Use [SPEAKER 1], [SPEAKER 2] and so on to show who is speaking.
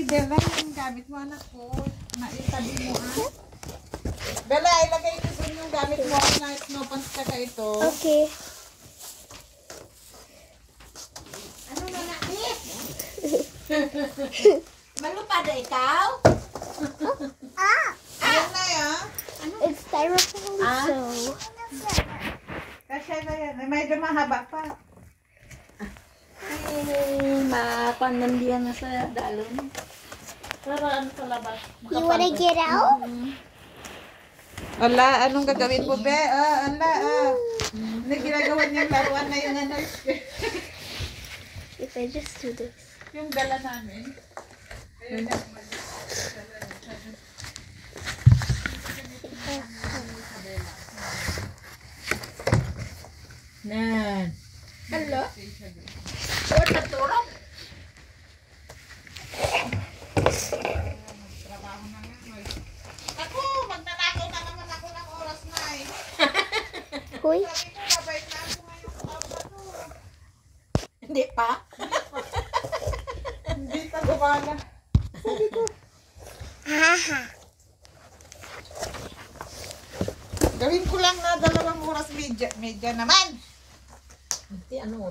[SPEAKER 1] Bella, yung gamit mo, anak ko. Naitabi mo, ah. Bella, ilagay ko dun yung gamit mo na snow pants tsaka ito.
[SPEAKER 2] Okay.
[SPEAKER 3] Ano na nakit? Malupad na ikaw?
[SPEAKER 1] Ayan na yan.
[SPEAKER 2] It's styrofoam, so...
[SPEAKER 1] Kasi na yan. Medyo mahaba pa.
[SPEAKER 3] Ay, mapanandiyan na sa dalon. Para ano sa labas.
[SPEAKER 2] You wanna get out?
[SPEAKER 1] Ala, anong gagawin mo, be? Ano ginagawa niyang laruan na yung ano?
[SPEAKER 2] If I just do this.
[SPEAKER 1] Yung dala namin.
[SPEAKER 3] Nan. Hello? What na turok?
[SPEAKER 1] Ako, magnanakaw na naman ako ng oras na eh.
[SPEAKER 2] Hoy.
[SPEAKER 1] Sabi ko, mabait na ako ngayong taon na to.
[SPEAKER 3] Hindi pa?
[SPEAKER 1] Hindi pa gumana. Sabi ko,
[SPEAKER 2] Haha.
[SPEAKER 1] gawin ko lang na 2 oras medya naman.
[SPEAKER 3] Hindi ano.